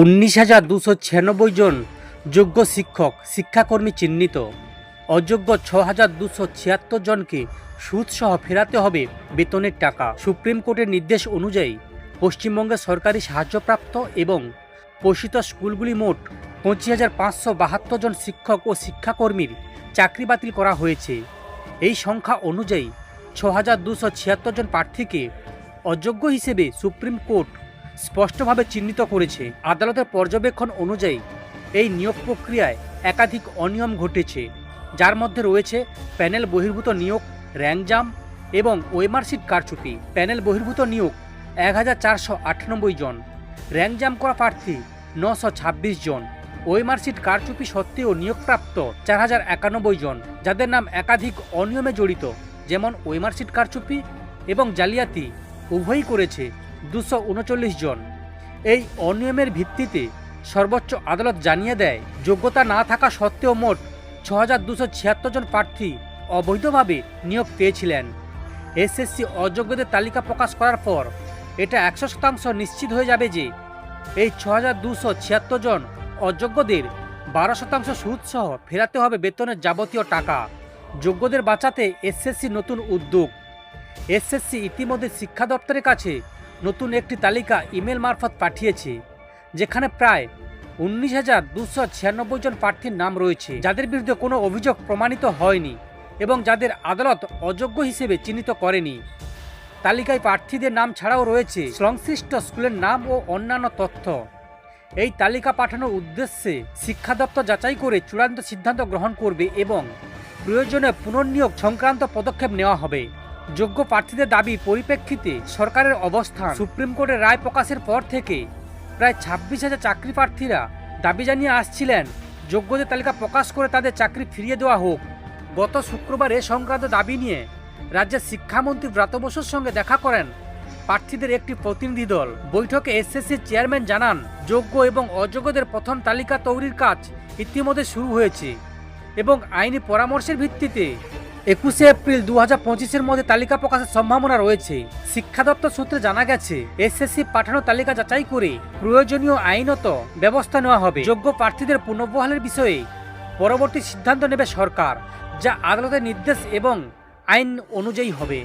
19,296 জন যোগ্য শিক্ষক শিক্ষাকর্মী চিহ্নিত। অযোগ্য 6,276 জনকে সুদসহ ফেরাতে হবে বেতনের টাকা। সুপ্রিম কোর্টের নির্দেশ অনুযায়ী পশ্চিমবঙ্গের সরকারি সাহায্যপ্রাপ্ত এবং পোষিত স্কুলগুলি মোট 25,572 জন শিক্ষক ও শিক্ষাকর্মীর চাকরি বাতিল করা হয়েছে। এই সংখ্যা অনুযায়ী 6,276 জন প্রার্থীকে অযোগ্য হিসেবে সুপ্রিম কোর্ট স্পষ্টভাবে চিহ্নিত করেছে। আদালতের পর্যবেক্ষণ অনুযায়ী এই নিয়োগ প্রক্রিয়ায় একাধিক অনিয়ম ঘটেছে, যার মধ্যে রয়েছে প্যানেল বহির্ভূত নিয়োগ, র্যাঙ্কজাম এবং ওএমআর শিট কারচুপি। প্যানেল বহির্ভূত নিয়োগ 1,498 জন, র্যাঙ্কজাম করা প্রার্থী 926 জন, ওএমআর শিট কারচুপি সত্ত্বেও নিয়োগপ্রাপ্ত 4,091 জন, যাদের নাম একাধিক অনিয়মে জড়িত, যেমন ওএমআর শিট কারচুপি এবং জালিয়াতি উভয়ই করেছে 239 জন। এই অনিয়মের ভিত্তিতে সর্বোচ্চ আদালত জানিয়ে দেয়, যোগ্যতা না থাকা সত্ত্বেও মোট 6,276 জন প্রার্থী অবৈধভাবে নিয়োগ পেয়েছিলেন। এসএসসি অযোগ্যদের তালিকা প্রকাশ করার পর এটা 100% নিশ্চিত হয়ে যাবে যে এই 6,276 জন অযোগ্যদের 12% সুদসহ ফেরাতে হবে বেতনের যাবতীয় টাকা। যোগ্যদের বাঁচাতে এসএসসি নতুন উদ্যোগ। এসএসসি ইতিমধ্যে শিক্ষা দপ্তরের কাছে নতুন একটি তালিকা ইমেল মারফত পাঠিয়েছে, যেখানে প্রায় 19,296 জন প্রার্থীর নাম রয়েছে, যাদের বিরুদ্ধে কোনো অভিযোগ প্রমাণিত হয়নি এবং যাদের আদালত অযোগ্য হিসেবে চিহ্নিত করেনি। তালিকায় প্রার্থীদের নাম ছাড়াও রয়েছে সংশ্লিষ্ট স্কুলের নাম ও অন্যান্য তথ্য। এই তালিকা পাঠানোর উদ্দেশ্যে শিক্ষা দপ্তর যাচাই করে চূড়ান্ত সিদ্ধান্ত গ্রহণ করবে এবং প্রয়োজনে পুনর্নিয়োগ সংক্রান্ত পদক্ষেপ নেওয়া হবে। যোগ্য প্রার্থীদের দাবি পরিপ্রেক্ষিতে সরকারের অবস্থান। সুপ্রিম কোর্টের রায় প্রকাশের পর থেকে প্রায় 26,000 চাকরি প্রার্থীরা দাবি জানিয়ে আসছিলেন যোগ্যদের তালিকা প্রকাশ করে তাদের চাকরি ফিরিয়ে দেওয়া হোক। গত শুক্রবার এ সংক্রান্ত দাবি নিয়ে রাজ্যের শিক্ষামন্ত্রী ব্রাত্য বসুর সঙ্গে দেখা করেন প্রার্থীদের একটি প্রতিনিধি দল। বৈঠকে এসএসসির চেয়ারম্যান জানান, যোগ্য এবং অযোগ্যদের প্রথম তালিকা তৈরির কাজ ইতিমধ্যে শুরু হয়েছে এবং আইনি পরামর্শের ভিত্তিতে 21 এপ্রিল 2025-এর মধ্যে তালিকা প্রকাশের সম্ভাবনা রয়েছে। শিক্ষা দপ্তর সূত্রে জানা গেছে, এসএসসি পাঠানো তালিকা যাচাই করে প্রয়োজনীয় আইনত ব্যবস্থা নেওয়া হবে। যোগ্য প্রার্থীদের পুনর্বহালের বিষয়ে পরবর্তী সিদ্ধান্ত নেবে সরকার, যা আদালতের নির্দেশ এবং আইন অনুযায়ী হবে।